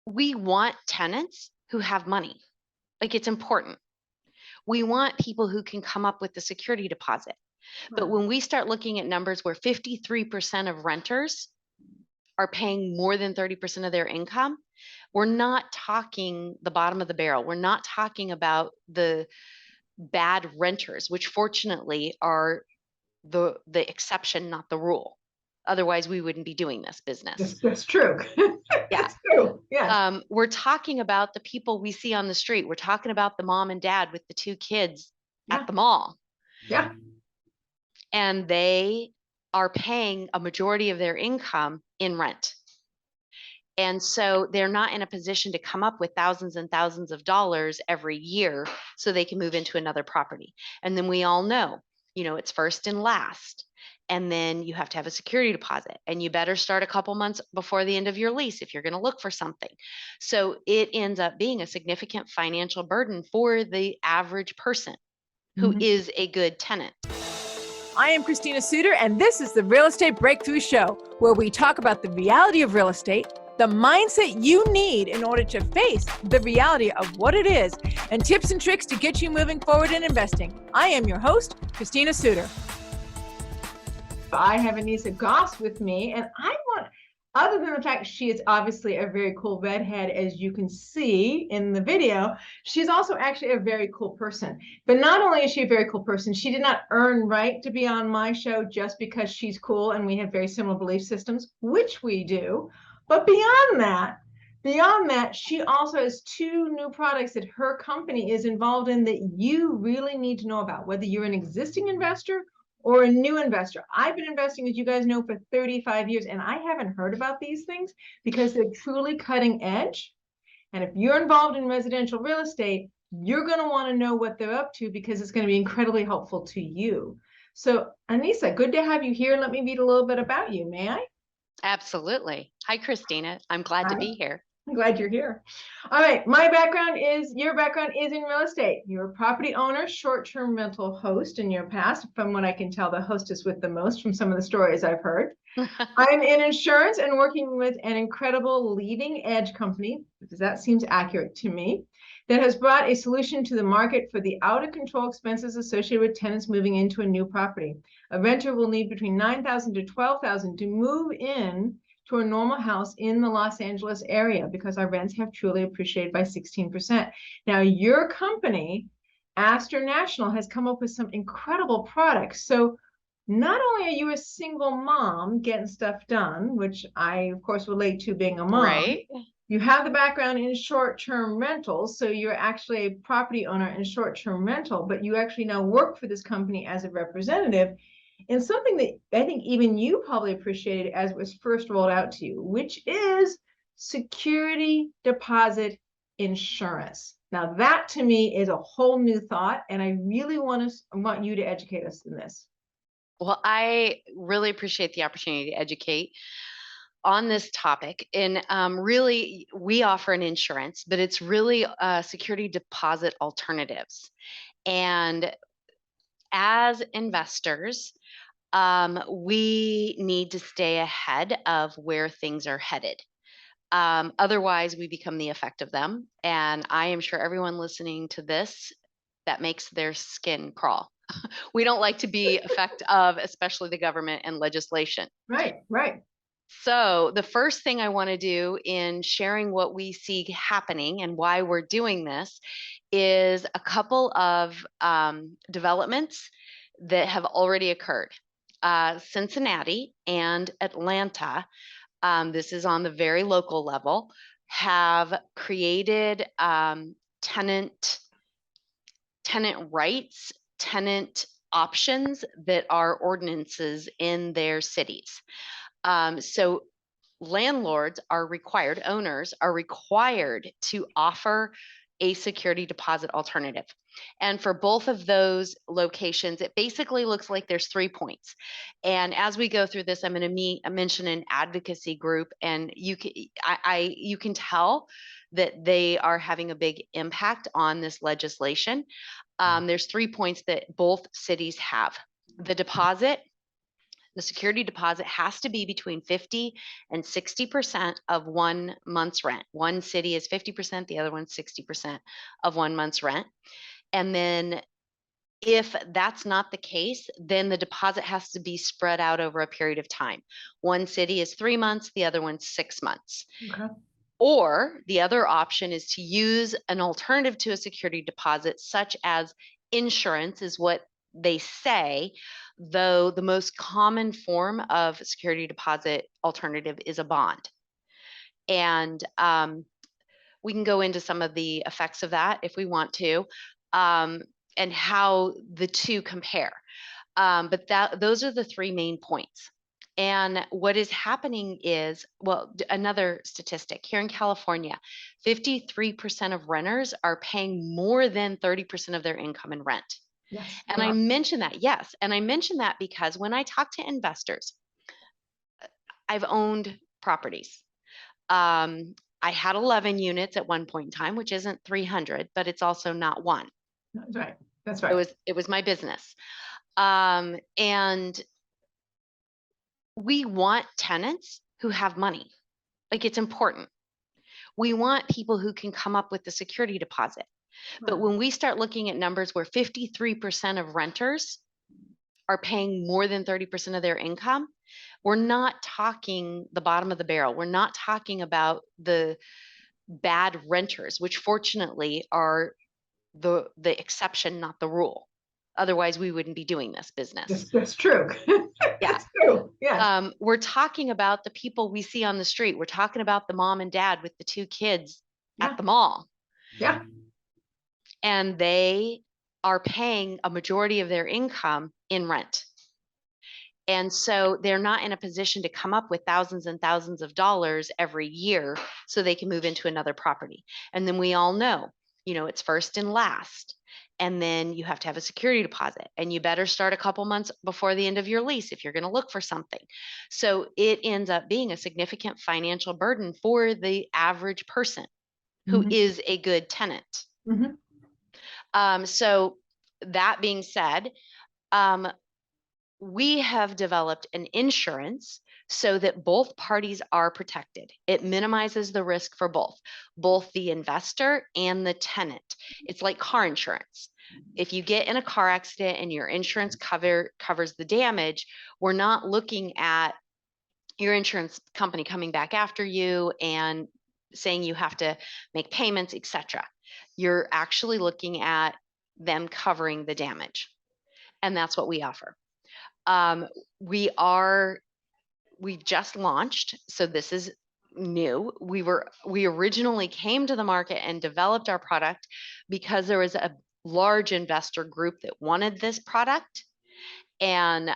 we want tenants who have money. Like, it's important. We want people who can come up with the security deposit. But when we start looking at numbers where 53% of renters are paying more than 30% of their income, we're not talking the bottom of the barrel. We're not talking about the bad renters, which fortunately are the exception, not the rule. Otherwise, we wouldn't be doing this business. That's true. Yeah. That's true. Yeah. We're talking about the people we see on the street. We're talking about the mom and dad with the two kids at the mall. Yeah. And they are paying a majority of their income in rent. And so they're not in a position to come up with thousands and thousands of dollars every year so they can move into another property. And then we all know, it's first and last. And then you have to have a security deposit, and you better start a couple months before the end of your lease if you're going to look for something. So it ends up being a significant financial burden for the average person who is a good tenant. I am Christina Suter, and this is the Real Estate Breakthrough Show, where we talk about the reality of real estate, the mindset you need in order to face the reality of what it is, and tips and tricks to get you moving forward in investing. I am your host, Christina Suter. I have Anessia Goss with me, and other than the fact she is obviously a very cool redhead, as you can see in the video, she's also actually a very cool person. But not only is she a very cool person, she did not earn right to be on my show just because she's cool and we have very similar belief systems, which we do. But beyond that, she also has 2 new products that her company is involved in that you really need to know about, whether you're an existing investor or a new investor. I've been investing, as you guys know, for 35 years, and I haven't heard about these things because they're truly cutting edge. And if you're involved in residential real estate, you're going to want to know what they're up to because it's going to be incredibly helpful to you. So, Anessia, good to have you here. Let me read a little bit about you, may I? Absolutely. Hi, Christina. I'm glad to be here. I'm glad you're here. All right. Your background is in real estate. You're a property owner, short-term rental host in your past, from what I can tell, the hostess with the most from some of the stories I've heard. I'm in insurance and working with an incredible leading edge company, because that seems accurate to me, that has brought a solution to the market for the out of control expenses associated with tenants moving into a new property. A renter will need between $9,000 to $12,000 to move in to a normal house in the Los Angeles area because our rents have truly appreciated by 16%. Now, your company, Aster National, has come up with some incredible products. So not only are you a single mom getting stuff done, which I, of course, relate to being a mom, right? You have the background in short-term rentals, so you're actually a property owner in short-term rental, but you actually now work for this company as a representative. And something that I think even you probably appreciated as it was first rolled out to you, which is security deposit insurance. Now, that to me is a whole new thought, and I really want you to educate us in this. Well, I really appreciate the opportunity to educate on this topic. And really, we offer an insurance, but it's really security deposit alternatives. And as investors, we need to stay ahead of where things are headed. Otherwise, we become the effect of them. And I am sure everyone listening to this, that makes their skin crawl. We don't like to be effect of, especially the government and legislation. Right, right. So the first thing I want to do in sharing what we see happening and why we're doing this is a couple of developments that have already occurred. Cincinnati and Atlanta, this is on the very local level, have created tenant rights, tenant options that are ordinances in their cities. So landlords are required, owners are required to offer a security deposit alternative. And for both of those locations, it basically looks like there's 3 points. And as we go through this, I'm going to mention an advocacy group, and you can tell that they are having a big impact on this legislation. There's 3 points that both cities have: the deposit, The security deposit has to be between 50 and 60% of 1 month's rent. One city is 50%, the other one's 60% of 1 month's rent. And then if that's not the case, then the deposit has to be spread out over a period of time. One city is 3 months, the other one's 6 months. Okay. Or the other option is to use an alternative to a security deposit, such as insurance, is what they say, though the most common form of security deposit alternative is a bond. And we can go into some of the effects of that if we want to, and how the two compare. But those are the three main points. And what is happening is, well, another statistic here in California, 53% of renters are paying more than 30% of their income in rent. Yes. And I mentioned that, yes. And I mentioned that because when I talk to investors, I've owned properties. I had 11 units at one point in time, which isn't 300, but it's also not one. That's right. That's right. It was my business. And we want tenants who have money. Like, it's important. We want people who can come up with the security deposit. But when we start looking at numbers where 53% of renters are paying more than 30% of their income, we're not talking the bottom of the barrel. We're not talking about the bad renters, which fortunately are the exception, not the rule. Otherwise, we wouldn't be doing this business. That's true. That's true. Yeah. We're talking about the people we see on the street. We're talking about the mom and dad with the 2 kids at the mall. Yeah. And they are paying a majority of their income in rent. And so they're not in a position to come up with thousands and thousands of dollars every year so they can move into another property. And then we all know, it's first and last. And then you have to have a security deposit, and you better start a couple months before the end of your lease if you're going to look for something. So it ends up being a significant financial burden for the average person who is a good tenant. So that being said, we have developed an insurance so that both parties are protected. It minimizes the risk for both the investor and the tenant. It's like car insurance. If you get in a car accident and your insurance covers the damage, we're not looking at your insurance company coming back after you and saying you have to make payments, etc. You're actually looking at them covering the damage. And that's what we offer. We just launched, so this is new. We originally came to the market and developed our product because there was a large investor group that wanted this product. And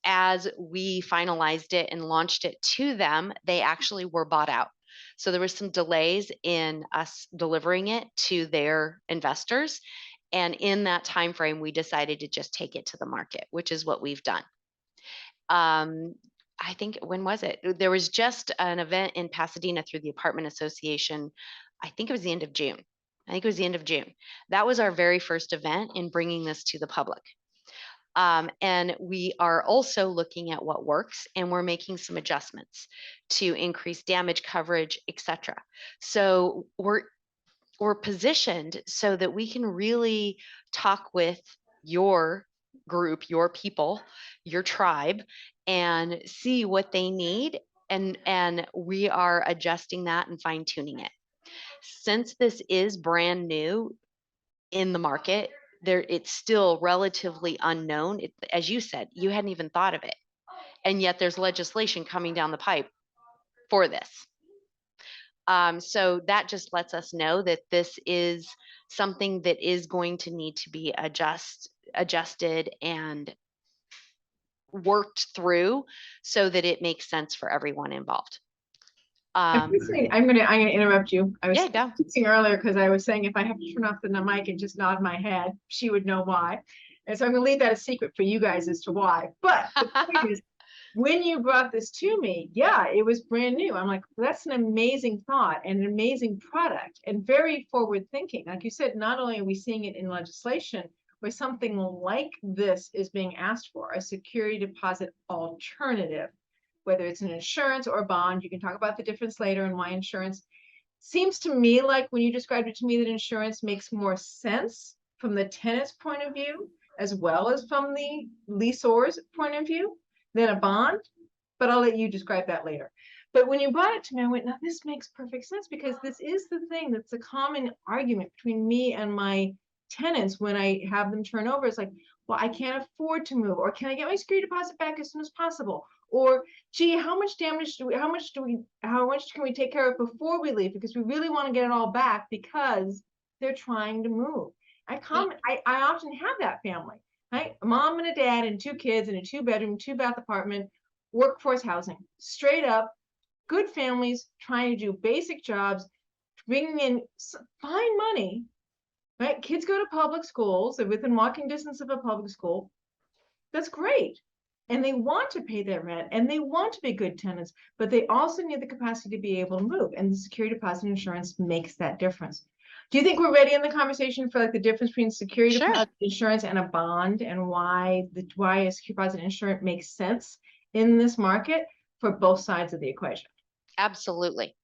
as we finalized it and launched it to them, they actually were bought out. So there was some delays in us delivering it to their investors. And in that time frame, we decided to just take it to the market, which is what we've done. I think, when was it? There was just an event in Pasadena through the Apartment Association. I think it was the end of June. That was our very first event in bringing this to the public. And we are also looking at what works, and we're making some adjustments to increase damage coverage, etc. So we're positioned so that we can really talk with your group, your people, your tribe, and see what they need. And we are adjusting that and fine tuning it. Since this is brand new in the market, it's still relatively unknown. As you said, you hadn't even thought of it. And yet there's legislation coming down the pipe for this. So that just lets us know that this is something that is going to need to be adjusted and worked through so that it makes sense for everyone involved. I'm gonna interrupt you. I was go. earlier because I was saying if I have to turn off the mic and just nod my head, she would know why. And so I'm gonna leave that a secret for you guys as to why. But the point is, when you brought this to me, it was brand new. I'm like, that's an amazing thought and an amazing product and very forward thinking. Like you said, not only are we seeing it in legislation, where something like this is being asked for, a security deposit alternative, whether it's an insurance or a bond. You can talk about the difference later and why insurance seems to me like, when you described it to me, that insurance makes more sense from the tenant's point of view as well as from the leaseor's point of view than a bond. But I'll let you describe that later. But when you brought it to me, I went, now this makes perfect sense, because this is the thing that's a common argument between me and my tenants when I have them turn over. It's like, well, I can't afford to move, or can I get my security deposit back as soon as possible? Or, gee, how much damage do we, how much can we take care of before we leave? Because we really want to get it all back because they're trying to move. I often have that family, right? A mom and a dad and 2 kids in a 2-bedroom, 2-bath apartment, workforce housing, straight up, good families trying to do basic jobs, bringing in fine money, right? Kids go to public schools, they're within walking distance of a public school. That's great. And they want to pay their rent and they want to be good tenants, but they also need the capacity to be able to move. And the security deposit insurance makes that difference. Do you think we're ready in the conversation for like the difference between security Sure. deposit insurance and a bond, and why a security deposit insurance makes sense in this market for both sides of the equation? Absolutely.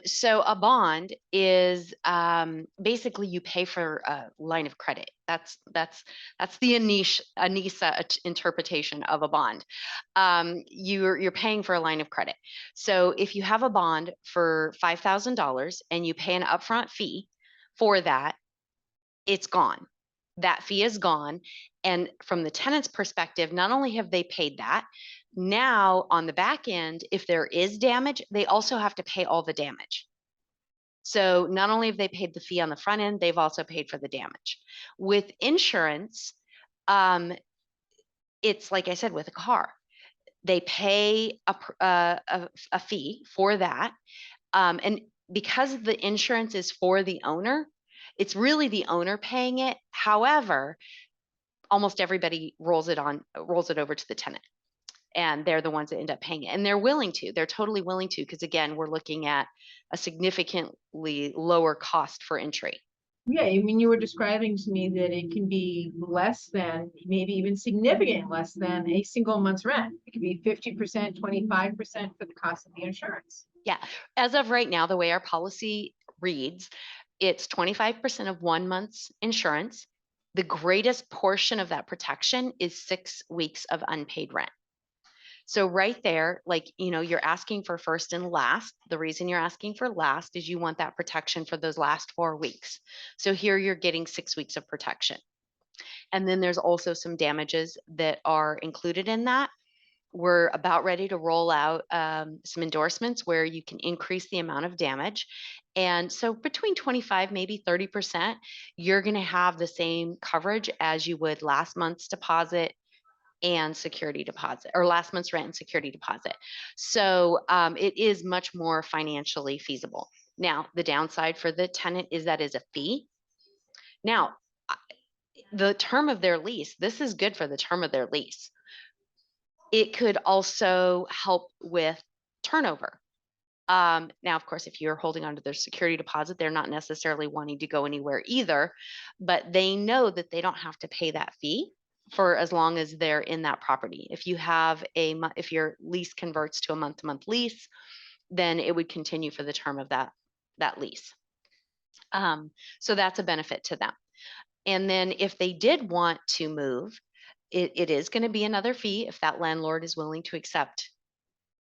So a bond is basically you pay for a line of credit. That's the Anessia interpretation of a bond. You're paying for a line of credit. So if you have a bond for $5,000 and you pay an upfront fee for that, it's gone. That fee is gone. And from the tenant's perspective, not only have they paid that, now on the back end, if there is damage, they also have to pay all the damage. So not only have they paid the fee on the front end, they've also paid for the damage. With insurance, it's like I said, with a car, they pay a fee for that. And because the insurance is for the owner, it's really the owner paying it. However, almost everybody rolls it over to the tenant, and they're the ones that end up paying it. And they're totally willing to, because again, we're looking at a significantly lower cost for entry. Yeah, I mean, you were describing to me that it can be less than, maybe even significant less than a single month's rent. It could be 50%, 25% for the cost of the insurance. Yeah. As of right now, the way our policy reads, it's 25% of 1 month's insurance. The greatest portion of that protection is 6 weeks of unpaid rent. So right there, like, you're asking for first and last. The reason you're asking for last is you want that protection for those last 4 weeks. So here you're getting 6 weeks of protection. And then there's also some damages that are included in that. We're about ready to roll out some endorsements where you can increase the amount of damage. And so between 25, maybe 30%, you're going to have the same coverage as you would last month's deposit and security deposit, or last month's rent and security deposit. So it is much more financially feasible. Now, the downside for the tenant is that is a fee. Now, the term of their lease, this is good for the term of their lease. It could also help with turnover. Now, of course, if you're holding onto their security deposit, they're not necessarily wanting to go anywhere either, but they know that they don't have to pay that fee for as long as they're in that property. If your lease converts to a month-to-month lease, then it would continue for the term of that lease. So that's a benefit to them. And then if they did want to move, it is going to be another fee if that landlord is willing to accept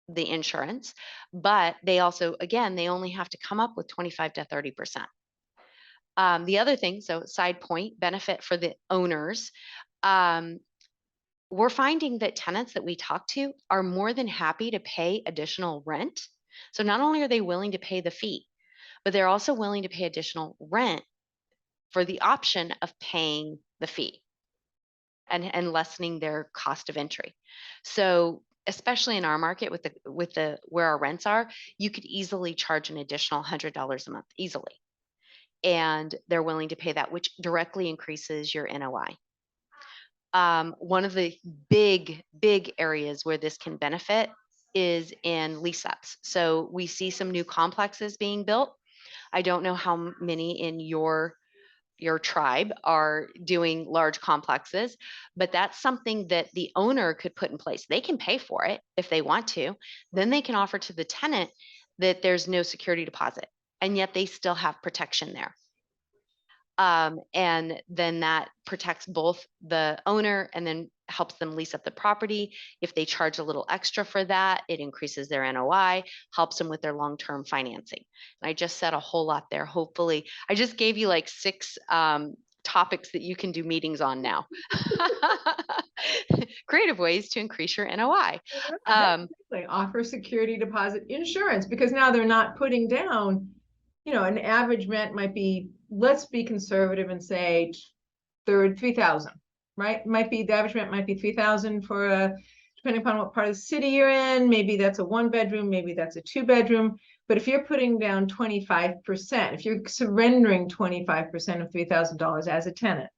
the insurance. But they also, again, they only have to come up with 25 to 30%. The other thing, so side point benefit for the owners, we're finding that tenants that we talk to are more than happy to pay additional rent. So not only are they willing to pay the fee, but they're also willing to pay additional rent for the option of paying the fee and lessening their cost of entry. So especially in our market with the where our rents are, you could easily charge an additional $100 a month easily. And they're willing to pay that, which directly increases your NOI. One of the big areas where this can benefit is in lease ups. So we see some new complexes being built. I don't know how many in your your tribe are doing large complexes, but that's something that the owner could put in place. They can pay for it if they want to. Then they can offer to the tenant that there's no security deposit, and yet they still have protection there. And then that protects both the owner and then helps them lease up the property. If they charge a little extra for that, it increases their NOI, helps them with their long-term financing. And I just said a whole lot there. Hopefully, I just gave you like 6 topics that you can do meetings on now. Creative ways to increase your NOI. They offer security deposit insurance, because now they're not putting down, an average rent might be, let's be conservative and say 3,000, right? The average rent might be 3,000 for depending upon what part of the city you're in. Maybe that's a 1-bedroom, maybe that's a 2-bedroom. But if you're putting down 25%, if you're surrendering 25% of $3,000 as a tenant,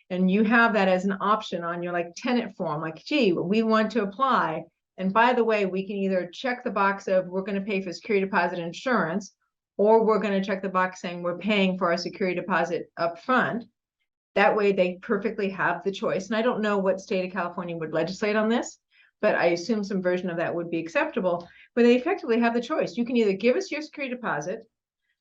and you have that as an option on your tenant form, gee, we want to apply. And by the way, we can either check the box of we're going to pay for security deposit insurance, or we're going to check the box saying we're paying for our security deposit up front. That way they perfectly have the choice. And I don't know what state of California would legislate on this, but I assume some version of that would be acceptable, but they effectively have the choice. You can either give us your security deposit,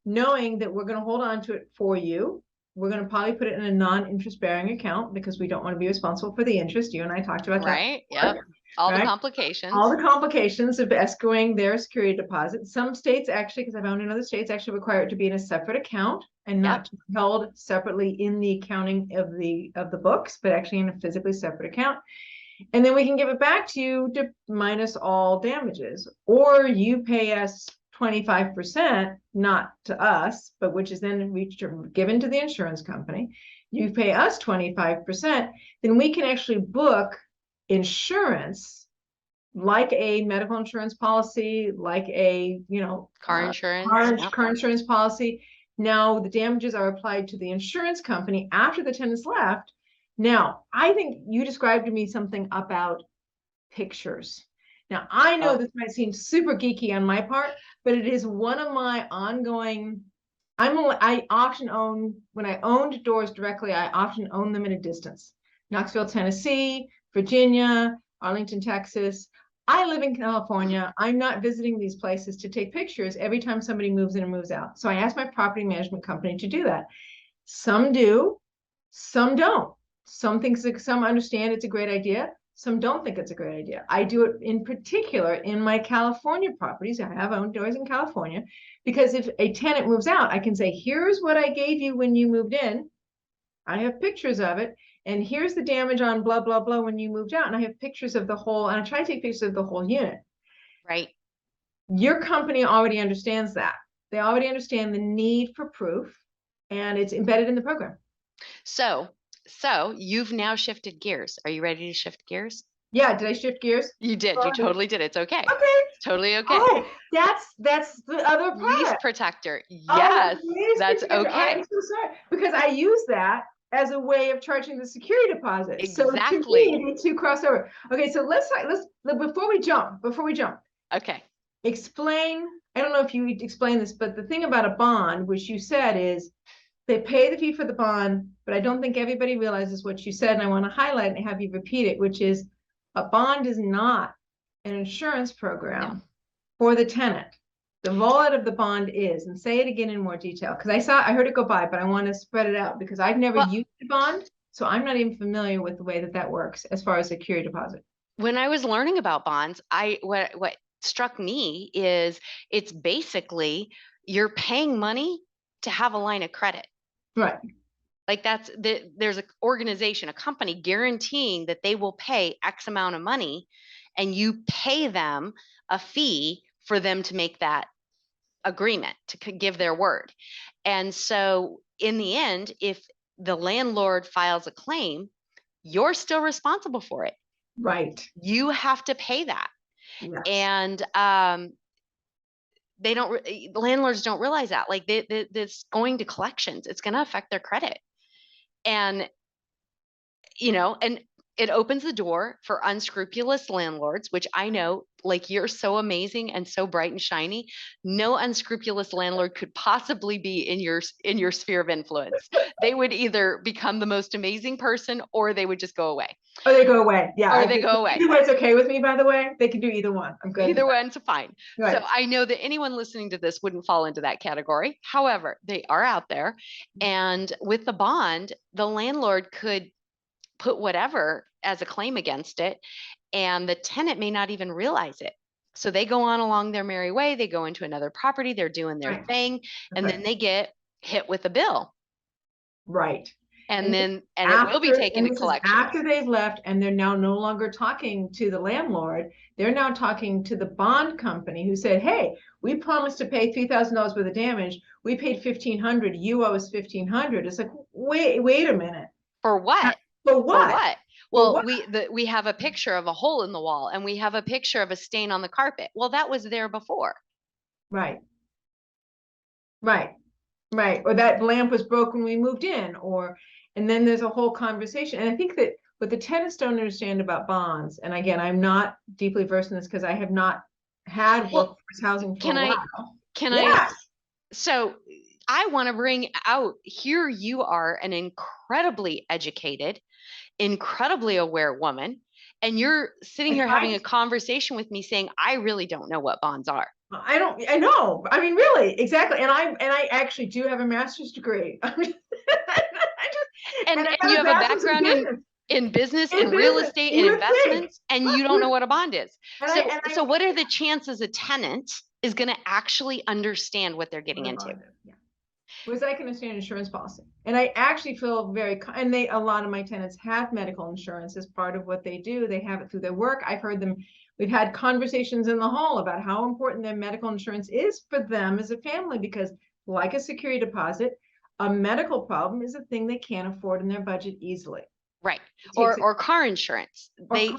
knowing that we're going to hold on to it for you. We're going to probably put it in a non-interest bearing account because we don't want to be responsible for the interest. You and I talked about that. Right. Yep. All the complications. All the complications of escrowing their security deposit. Some states actually, because I found in other states, actually require it to be in a separate account and not held separately in the accounting of the books, but actually in a physically separate account. And then we can give it back to you to minus all damages, or you pay us 25%, not to us, but which is then given to the insurance company. You pay us 25%, then we can actually book insurance, like a medical insurance policy, like a car insurance, car insurance policy. Now the damages are applied to the insurance company after the tenant's left. Now, I think you described to me something about pictures. Now, I know this might seem super geeky on my part, but it is one of my ongoing. I often own, when I owned doors directly, I often own them at a distance. Knoxville, Tennessee, Virginia, Arlington, Texas. I live in California. I'm not visiting these places to take pictures every time somebody moves in or moves out. So I asked my property management company to do that. Some do, some don't. Some understand it's a great idea. Some don't think it's a great idea. I do it in particular in my California properties. I have owned doors in California, because if a tenant moves out, I can say, here's what I gave you when you moved in. I have pictures of it. And here's the damage on blah, blah, blah when you moved out. And I have pictures of the whole, and I try to take pictures of the whole unit. Right. Your company already understands that. They already understand the need for proof, and it's embedded in the program. So you've now shifted gears. Are you ready to shift gears? Yeah. Did I shift gears? You did. You totally did. It's okay. Okay. It's totally okay. Oh, that's the other part. Lease Protector. Yes, that's okay. I'm so sorry, because I use that as a way of charging the security deposit. Exactly. So to me, the two cross over. Okay, so let's before we jump. Okay. Explain. I don't know if you explain this, but the thing about a bond, which you said, is they pay the fee for the bond, but I don't think everybody realizes what you said, and I want to highlight and have you repeat it, which is a bond is not an insurance program for the tenant. The wallet of the bond is, and say it again in more detail, because I heard it go by, but I want to spread it out because I've never used a bond, so I'm not even familiar with the way that works as far as security deposit. When I was learning about bonds, what struck me is it's basically you're paying money to have a line of credit. Right. Like there's an organization, a company guaranteeing that they will pay X amount of money, and you pay them a fee for them to make that agreement, to give their word. And so in the end, if the landlord files a claim, you're still responsible for it. Right. You have to pay that. Yes. And landlords don't realize that. Like it's going to collections. It's going to affect their credit. And, and it opens the door for unscrupulous landlords, which I know, like, you're so amazing and so bright and shiny. No unscrupulous landlord could possibly be in your sphere of influence. They would either become the most amazing person, or they would just go away. Or they go away. Yeah. Or they go away. Either one's okay with me, by the way. They can do either one. I'm good. Either one's fine. Right. So I know that anyone listening to this wouldn't fall into that category. However, they are out there. And with the bond, the landlord could put whatever as a claim against it, and the tenant may not even realize it. So they go on along their merry way. They go into another property. They're doing their Right. thing. And then they get hit with a bill. Right. And then it will be taken to collection. After they've left, and they're now no longer talking to the landlord, they're now talking to the bond company, who said, hey, we promised to pay $3,000 worth of damage. We paid $1,500. You owe us $1,500. It's like, wait a minute. For what? For what? For what? Well, we have a picture of a hole in the wall, and we have a picture of a stain on the carpet. Well, that was there before. Right. Right. Right. Or that lamp was broken when we moved in, and then there's a whole conversation. And I think that what the tenants don't understand about bonds, and again, I'm not deeply versed in this because I have not had workforce housing for a while. So I want to bring out, here you are, an incredibly educated, incredibly aware woman, and you're sitting here having a conversation with me saying, I really don't know what bonds are. I know. I mean, really, exactly. And I actually do have a master's degree. I mean, and you have a background in business, in real estate, in investments, and you don't know what a bond is. So what are the chances a tenant is going to actually understand what they're getting into? Was I can understand insurance policy, and I actually feel and a lot of my tenants have medical insurance as part of what they do. They have it through their work. I've heard them. We've had conversations in the hall about how important their medical insurance is for them as a family, because like a security deposit, a medical problem is a thing they can't afford in their budget easily. Right. Or car insurance. They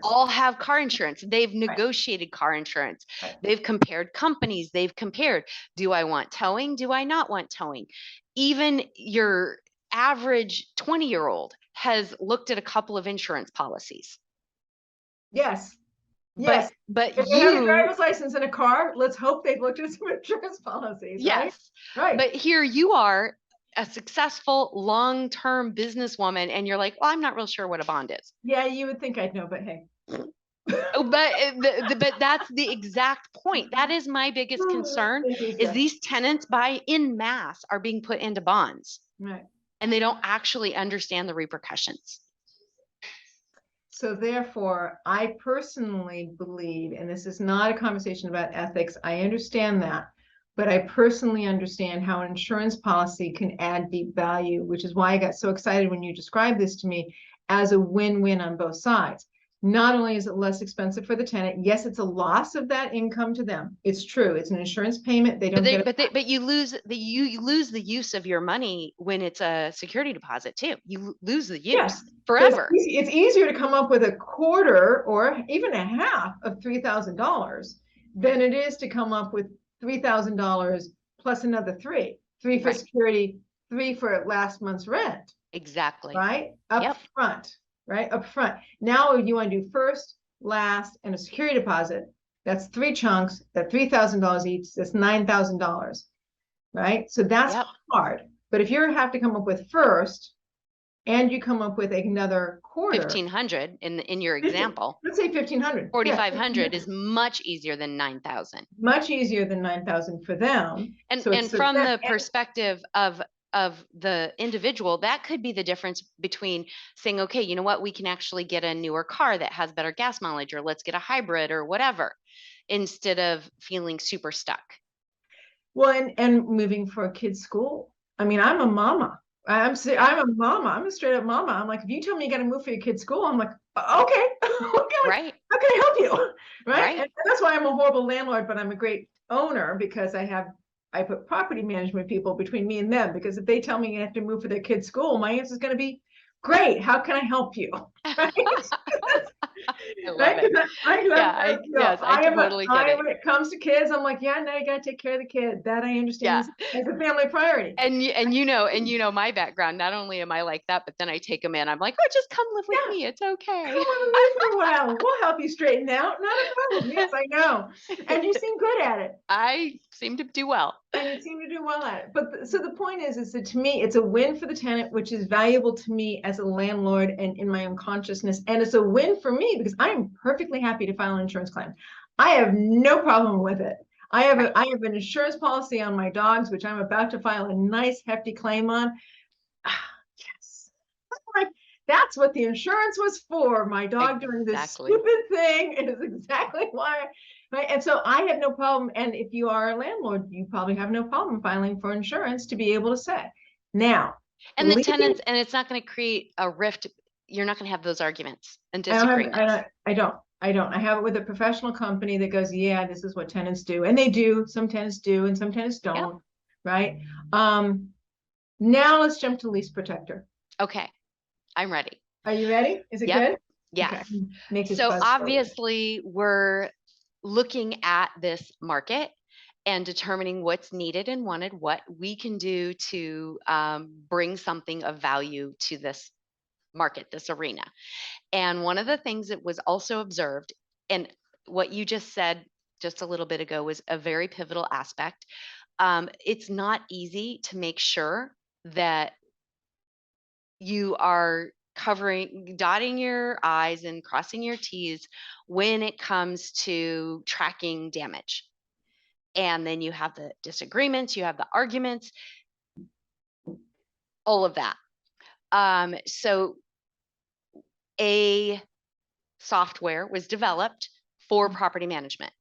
all have car insurance. They've negotiated car insurance. Right. They've compared companies. They've compared, do I want towing? Do I not want towing? Even your average 20-year-old has looked at a couple of insurance policies. Yes. Yes. But if you have a driver's license in a car, let's hope they've looked at some insurance policies. Yes. Right. But here you are, a successful long-term businesswoman, and you're like, well, I'm not real sure what a bond is. Yeah, you would think I'd know, but hey. but that's the exact point. That is my biggest concern, is these tenants in mass are being put into bonds. Right. And they don't actually understand the repercussions. So therefore, I personally believe, and this is not a conversation about ethics, I understand that, but I personally understand how an insurance policy can add deep value, which is why I got so excited when you described this to me as a win-win on both sides. Not only is it less expensive for the tenant, yes, it's a loss of that income to them. It's true. It's an insurance payment. They don't but you lose the use of your money when it's a security deposit too. You lose the use forever. It's easier to come up with a quarter or even a half of $3,000 than it is to come up with $3,000 plus another three for security, 3 for last month's rent. Exactly. Right? Up front. Right? Up front. Now you want to do first, last, and a security deposit. That's 3 chunks, that $3,000 each, that's $9,000. Right? So that's hard. But if you have to come up with first, and you come up with another quarter, 1,500 in your example. Let's say 1,500. 4,500 is much easier than 9,000. Much easier than 9,000 for them. And from the perspective of the individual, that could be the difference between saying, okay, you know what, we can actually get a newer car that has better gas mileage, or let's get a hybrid or whatever, instead of feeling super stuck. Well, and moving for a kid's school. I mean, I'm a mama. I'm a mama. I'm a straight up mama. I'm like, if you tell me you got to move for your kid's school, I'm like, okay. Right. How can I help you? Right. And that's why I'm a horrible landlord, but I'm a great owner, because I put property management people between me and them, because if they tell me you have to move for their kid's school, my answer is going to be, great. How can I help you? Right? I love Right? it. 'Cause Yeah, yes, I totally get it. when it comes to kids, I'm like, yeah, no, you gotta take care of the kid. That I understand Yeah. as a family priority. And you know my background. Not only am I like that, but then I take them in. I'm like, oh, just come live with Yeah. me. It's Come okay. on with me for a while. We'll help you straighten out. Not a problem. Yes, I know. And you seem good at it. I seem to do well. And you seem to do well at it. But so the point is that to me, it's a win for the tenant, which is valuable to me as a landlord and in my own consciousness. And it's a win for me because I'm perfectly happy to file an insurance claim. I have no problem with it. I have an insurance policy on my dogs, which I'm about to file a nice hefty claim on. Yes. Like, that's what the insurance was for. My dog doing this Exactly. stupid thing is exactly why. Right. And so I have no problem. And if you are a landlord, you probably have no problem filing for insurance to be able to say. Now, And the tenants, and it's not going to create a rift. You're not going to have those arguments and disagreements. I don't. I have it with a professional company that goes, yeah, this is what tenants do. And they do. Some tenants do and some tenants don't. Yep. Right. Now let's jump to Lease Protector. Okay. I'm ready. Are you ready? Is it good? Yes. Okay. So obviously we're looking at this market and determining what's needed and wanted, what we can do to bring something of value to this market, this arena. And one of the things that was also observed, and what you just said just a little bit ago was a very pivotal aspect. It's not easy to make sure that you are dotting your I's and crossing your T's when it comes to tracking damage. And then you have the disagreements, you have the arguments, all of that. So a software was developed for property management.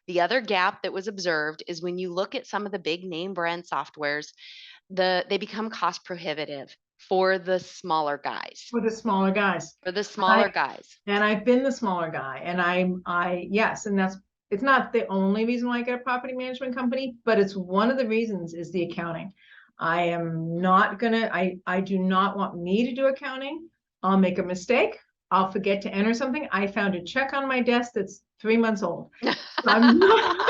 The other gap that was observed is when you look at some of the big name brand softwares, they become cost prohibitive for the smaller guys. For the smaller guys. And I've been the smaller guy, and yes, and it's not the only reason why I get a property management company, but it's one of the reasons is the accounting. I am not gonna, I do not want me to do accounting. I'll make a mistake. I'll forget to enter something. I found a check on my desk that's 3 months old. I'm not.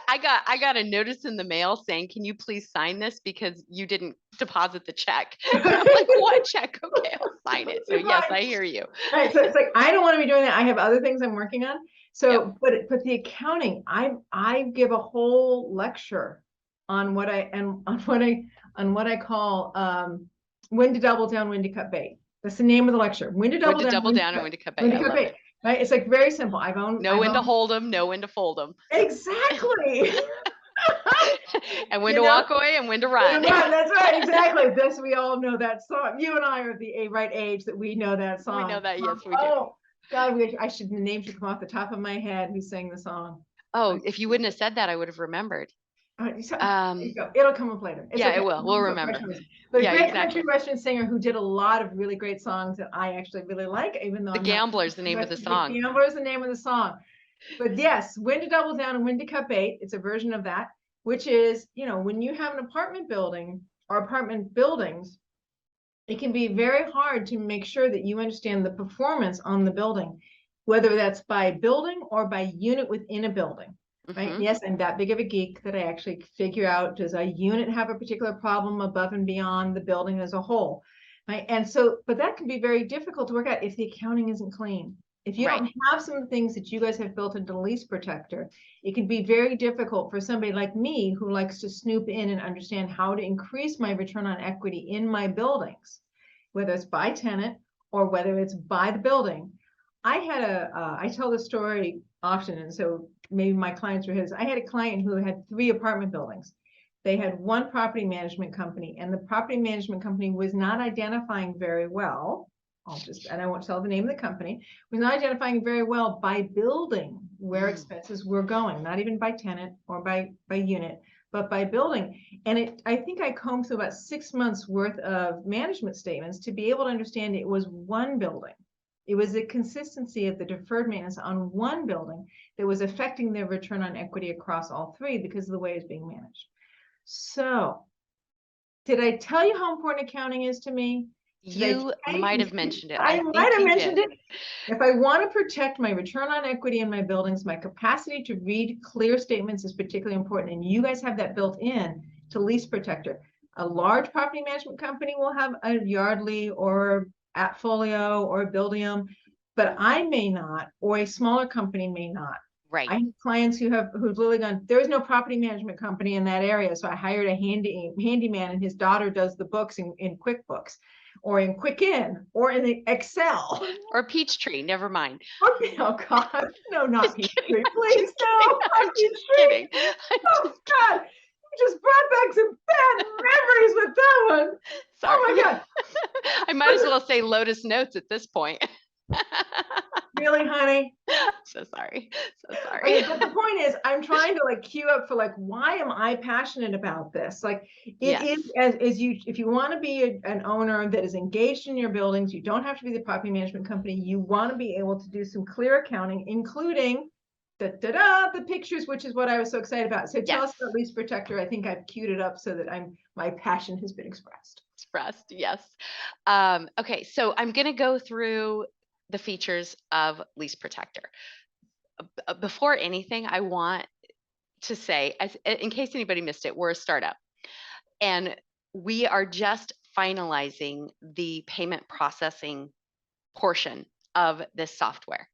I got a notice in the mail saying, can you please sign this because you didn't deposit the check? I'm like, what check? Okay, I'll sign it. So yes, I hear you. Right. So it's like, I don't want to be doing that. I have other things I'm working on. So, yep. But the accounting, I give a whole lecture on what I call when to double down, when to cut bait. That's the name of the lecture. When to double down, and when to cut bait. Right? It's like very simple. Know when to hold them, know when to fold them. Exactly. And when to walk away and when to run. That's right. Exactly. This, we all know that song. You and I are the right age that we know that song. We know that. Yes, we do. Oh God, the name should come off the top of my head who sang the song. Oh, if you wouldn't have said that, I would have remembered. It'll come up later. It's okay. It will. We'll remember. But a great country western singer who did a lot of really great songs that I actually really like, even though The Gambler is the name of the song. The Gambler is the name of the song. But yes, when to double down and when to cut bait. It's a version of that, which is, when you have an apartment building or apartment buildings, it can be very hard to make sure that you understand the performance on the building, whether that's by building or by unit within a building. Right. Mm-hmm. Yes, I'm that big of a geek that I actually figure out, does a unit have a particular problem above and beyond the building as a whole? Right. And so, but that can be very difficult to work out if the accounting isn't clean. If you don't have some things that you guys have built into Lease Protector, it can be very difficult for somebody like me who likes to snoop in and understand how to increase my return on equity in my buildings, whether it's by tenant or whether it's by the building. I tell this story often, and so maybe my clients were his. I had a client who had 3 apartment buildings. They had one property management company, and the property management company was not identifying very well. And I won't tell the name of the company, was not identifying very well by building where expenses were going, not even by tenant or by unit, but by building. And I think I combed through about 6 months worth of management statements to be able to understand it was one building. It was the consistency of the deferred maintenance on one building that was affecting their return on equity across all 3 because of the way it's being managed. So, did I tell you how important accounting is to me? You might have mentioned it. I I might think have you mentioned did. it. If I want to protect my return on equity in my buildings, my capacity to read clear statements is particularly important. And you guys have that built in to Lease Protector. A large property management company will have a Yardley or Appfolio or Buildium, but I may not, or a smaller company may not. Right. I have clients who've literally gone, there is no property management company in that area. So I hired a handyman and his daughter does the books in QuickBooks or in Quicken or in the Excel. Or Peachtree, never mind. Okay, oh God, no, not Just kidding. Peachtree, I'm please, just no, kidding. I'm not just Peachtree. kidding. I'm Oh just God, you just brought back some bad memories with that one. sorry. Oh my God. I might as well say Lotus Notes at this point. Really, honey? So sorry. So sorry. Okay, but the point is, I'm trying to like queue up for like, why am I passionate about this? Like, it Yes. is as you, if you want to be an owner that is engaged in your buildings, you don't have to be the property management company. You want to be able to do some clear accounting, including the pictures, which is what I was so excited about. So tell us about Lease Protector. I think I've queued it up so that my passion has been expressed. Yes. Okay, so I'm going to go through the features of Lease Protector. Before anything, I want to say, in case anybody missed it, we're a startup and we are just finalizing the payment processing portion of this software.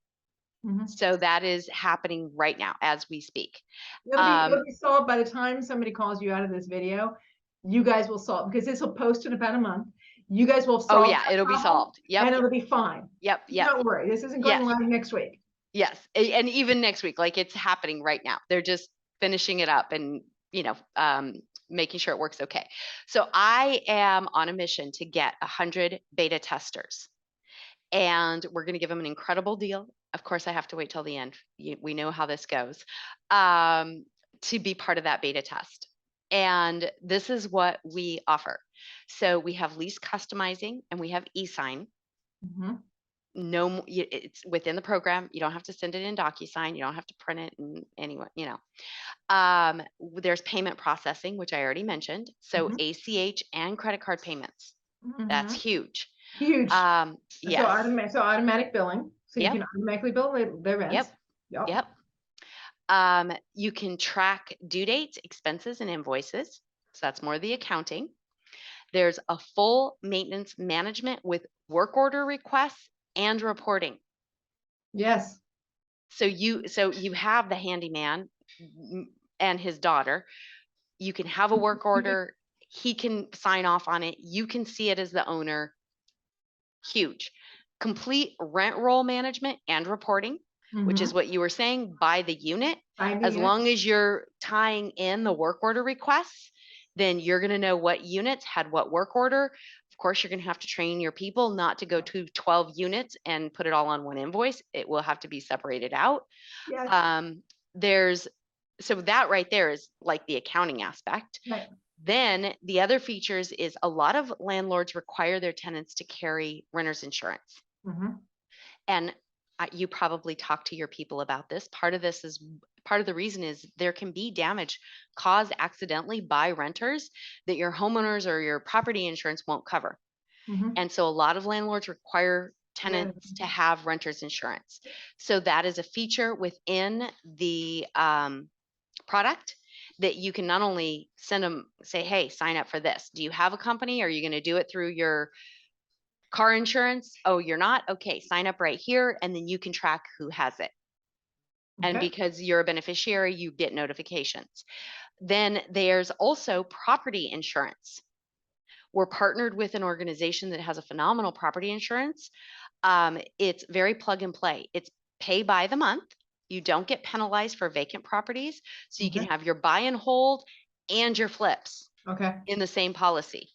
So that is happening right now as we speak. It'll be solved by the time somebody calls you out of this video. You guys will solve, because this will post in about a month. You guys will solve. Oh yeah, it'll be solved. Yep. And it'll be fine. Yep. Don't worry. This isn't going live next week. Yes. And even next week, like it's happening right now. They're just finishing it up and, making sure it works okay. So I am on a mission to get 100 beta testers and we're going to give them an incredible deal. Of course, I have to wait till the end. We know how this goes, to be part of that beta test. And this is what we offer. So we have lease customizing and we have e-sign. No, it's within the program. You don't have to send it in DocuSign. You don't have to print it in anyone, there's payment processing, which I already mentioned. So ACH and credit card payments. That's huge. Huge. Yes. So automatic billing. So you can automatically bill their rents. Yep. You can track due dates, expenses, and invoices. So that's more the accounting. There's a full maintenance management with work order requests and reporting. Yes. So you have the handyman and his daughter. You can have a work order. He can sign off on it. You can see it as the owner. Huge. Complete rent roll management and reporting, which is what you were saying, by the unit. As long as you're tying in the work order requests, then you're going to know what units had what work order. Of course, you're going to have to train your people not to go to 12 units and put it all on one invoice. It will have to be separated out. So that right there is like the accounting aspect. Right. Then the other features is a lot of landlords require their tenants to carry renter's insurance. And you probably talk to your people about this. Part of the reason is there can be damage caused accidentally by renters that your homeowners or your property insurance won't cover. And so a lot of landlords require tenants to have renter's insurance. So that is a feature within the product that you can not only send them, say, hey, sign up for this. Do you have a company? Are you going to do it through your car insurance? Oh, you're not? Okay, sign up right here. And then you can track who has it. And because you're a beneficiary, you get notifications. Then there's also property insurance. We're partnered with an organization that has a phenomenal property insurance. It's very plug and play. It's pay by the month. You don't get penalized for vacant properties. So you can have your buy and hold and your flips in the same policy.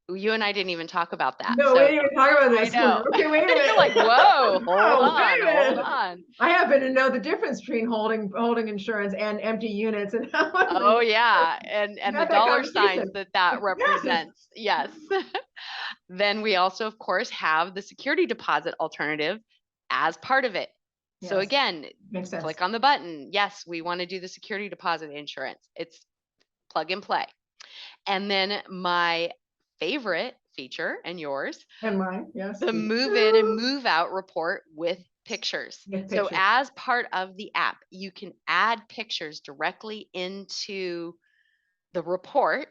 You and I didn't even talk about that. No, we didn't even talk about this. I know. Okay, wait a minute. You're like, whoa, hold on. I happen to know the difference between holding insurance and empty units. And oh yeah, and the dollar signs that represents. Yes. Then we also, of course, have the security deposit alternative as part of it. So again, click on the button. Yes, we want to do the security deposit insurance. It's plug and play. And then my favorite feature and yours, And mine, yes. the move in and move out report with pictures. With So pictures. as part of the app, you can add pictures directly into the report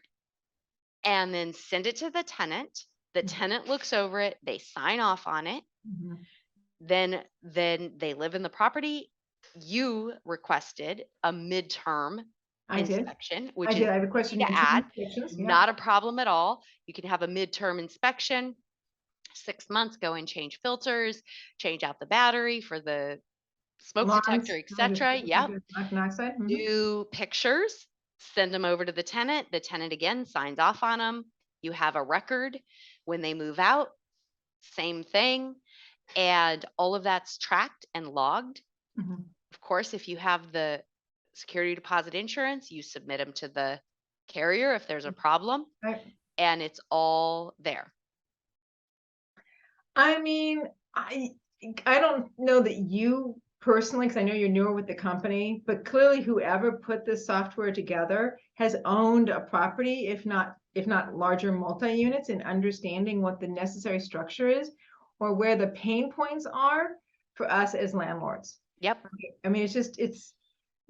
and then send it to the tenant. The tenant looks over it, they sign off on it. Mhm. Then they live in the property. You requested a midterm I did. inspection, I which did. is I have a easy question. to add. Inspections. Yeah. Not a problem at all. You can have a midterm inspection, 6 months, go and change filters, change out the battery for the smoke Alarms, detector, etc. Yep. nitrogen oxide. Mhm. Do pictures, send them over to the tenant. The tenant again signs off on them. You have a record when they move out, same thing. And all of that's tracked and logged. Mhm. Of course, if you have the security deposit insurance, you submit them to the carrier if there's a problem, Right. and it's all there. I mean, I don't know that you personally, because I know you're newer with the company, but clearly whoever put this software together has owned a property, if not larger multi-units, and understanding what the necessary structure is or where the pain points are for us as landlords. Yep. I mean, it's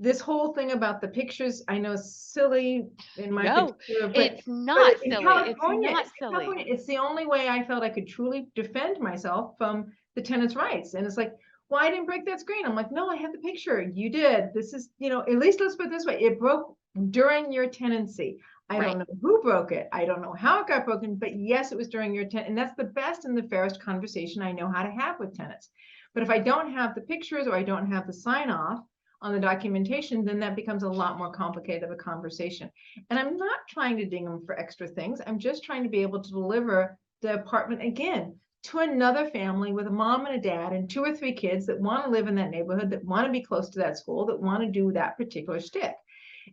this whole thing about the pictures, I know is silly in my No, particular, it's but not in silly. It's California, not in silly. California, it's the only way I felt I could truly defend myself from the tenant's rights. And it's like, well, I didn't break that screen. I'm like, no, I have the picture. You did. This is, at least let's put it this way. It broke during your tenancy. I Right. don't know who broke it. I don't know how it got broken, but yes, it was during your tenant. And that's the best and the fairest conversation I know how to have with tenants. But if I don't have the pictures or I don't have the sign off on the documentation, then that becomes a lot more complicated of a conversation. And I'm not trying to ding them for extra things. I'm just trying to be able to deliver the apartment again to another family with a mom and a dad and 2 or 3 kids that want to live in that neighborhood, that want to be close to that school, that want to do that particular shtick.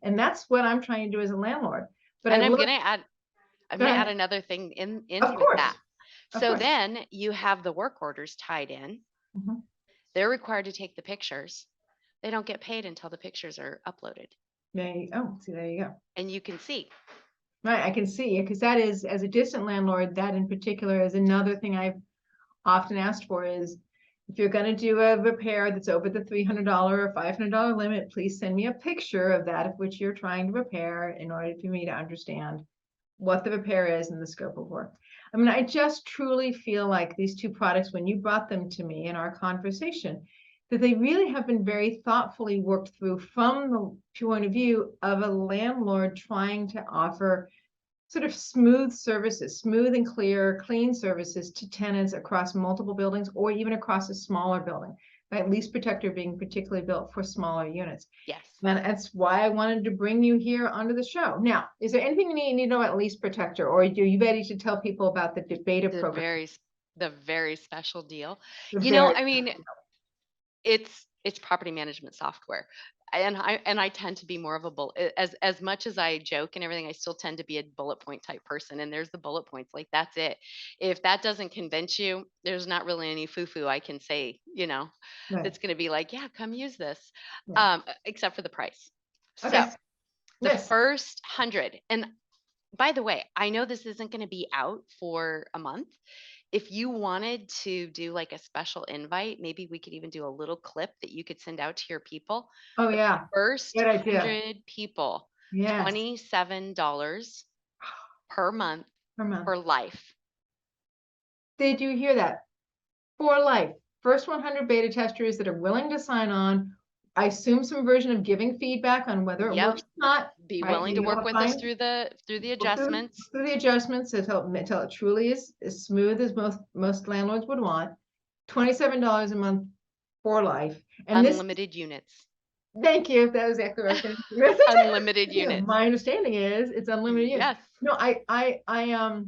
And that's what I'm trying to do as a landlord. But And I I'm look, gonna add go ahead. another thing in Of with course. that. Of So course. then you have the work orders tied in. Mhm. They're required to take the pictures. They don't get paid until the pictures are uploaded. There you go. And you can see. Right, I can see, because that is, as a distant landlord, that in particular is another thing I've often asked for is, if you're gonna do a repair that's over the $300 or $500 limit, please send me a picture of that of which you're trying to repair in order for me to understand what the repair is and the scope of work. I mean, I just truly feel like these 2 products, when you brought them to me in our conversation, that they really have been very thoughtfully worked through from the point of view of a landlord trying to offer sort of smooth services, smooth and clear, clean services to tenants across multiple buildings or even across a smaller building, right? Lease Protector being particularly built for smaller units. Yes. And that's why I wanted to bring you here onto the show. Now, is there anything you need to know about Lease Protector, or are you ready to tell people about the beta program? The very special deal. The You know, very- I mean, it's property management software. And I tend to be more of a bullet, as much as I joke and everything, I still tend to be a bullet point type person. And there's the bullet points, like that's it. If that doesn't convince you, there's not really any foo-foo I can say, Right. that's going to be like, yeah, come use this. Yeah. Except for the price. Okay. So the Yes. first 100, and by the way, I know this isn't going to be out for a month. If you wanted to do like a special invite, maybe we could even do a little clip that you could send out to your people. Oh, The yeah. first Good idea. 100 people, Yes. $27 per month Per month. for life. Did you hear that? For life. First 100 beta testers that are willing to sign on. I assume some version of giving feedback on whether it Yep. works or not. Be right? willing to work with us through the adjustments. Through the adjustments until it truly is as smooth as most landlords would want. $27 a month for life. And Unlimited units. Thank you. That was exactly what I was going to say. Unlimited units. My understanding is it's unlimited units. Yes. No,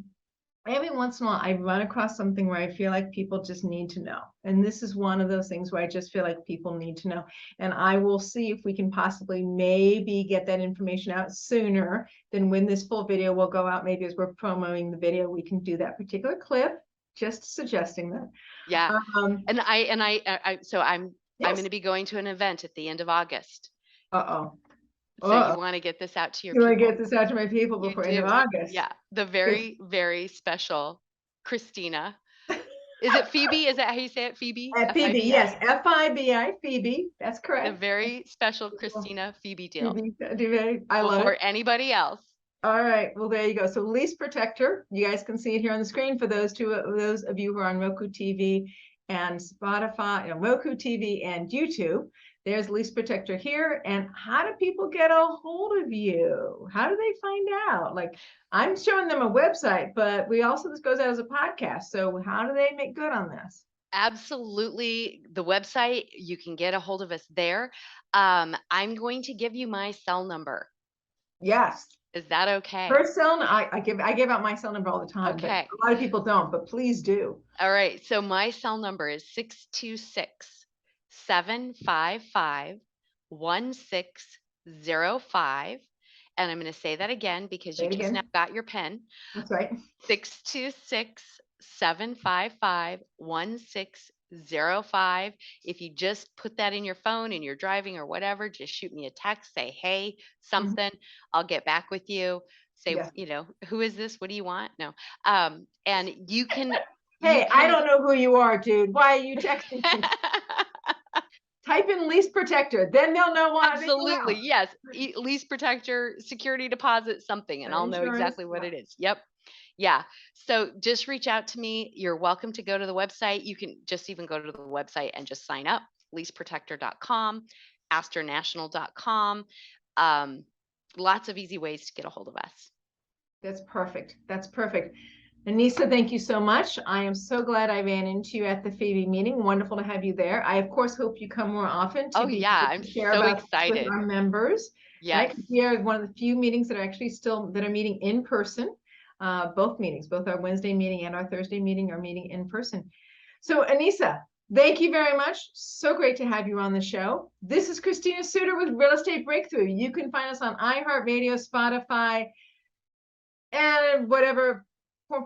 every once in a while I run across something where I feel like people just need to know. And this is one of those things where I just feel like people need to know. And I will see if we can possibly maybe get that information out sooner than when this full video will go out. Maybe as we're promoting the video, we can do that particular clip, just suggesting that. Yeah. So I'm Yes. going to be going to an event at the end of August. Uh-oh. So you want to get this out to your You people. want to get this out to my people You before end of do. August. Yeah. The very, very special Christina. Is it Phoebe? Is that how you say it? Phoebe? At Phoebe, F-I-B-I? yes, F-I-B-I, Phoebe. That's The correct. very special Christina Phoebe deal Phoebe, I love before it. anybody else. All right, well, there you go. So Lease Protector, you guys can see it here on the screen for those of you who are on Roku TV and Spotify, Roku TV and YouTube. There's Lease Protector here. And how do people get a hold of you? How do they find out? Like, I'm showing them a website, but this goes out as a podcast. So how do they make good on this? Absolutely. The website, you can get a hold of us there. I'm going to give you my cell number. Yes. Is that okay? Her cell, I give out my cell number all the time, but Okay. a lot of people don't, but please do. All right. So my cell number is 626-755-1605. And I'm going to say that again because Say you it just again. now got your pen. That's right. 626-755-1605. If you just put that in your phone and you're driving or whatever, just shoot me a text, say, hey, something, I'll get back with you. Say, Yes. Who is this? What do you want? No. And you can. Hey, I don't know who you are, dude. Why are you texting me? Type in Lease Protector, then they'll know why. Absolutely, yes. Lease Protector, security deposit, something, and I'll know exactly what it is. Yep. Yeah. So just reach out to me. You're welcome to go to the website. You can just even go to the website and just sign up. leaseprotector.com, asternational.com. Lots of easy ways to get a hold of us. That's perfect. That's perfect. Anessia, thank you so much. I am so glad I ran into you at the FIBI meeting. Wonderful to have you there. I, of course, hope you come more often to I'm share so about excited with our members. Yes. Right? We are one of the few meetings that are actually that are meeting in person. Both meetings, both our Wednesday meeting and our Thursday meeting are meeting in person. So Anessia, thank you very much. So great to have you on the show. This is Christina Suter with Real Estate Breakthrough. You can find us on iHeartRadio, Spotify, and whatever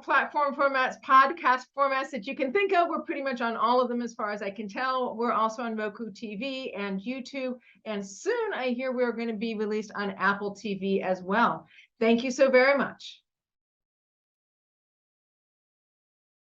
platform formats, podcast formats that you can think of. We're pretty much on all of them as far as I can tell. We're also on Roku TV and YouTube. And soon I hear we're going to be released on Apple TV as well. Thank you so very much.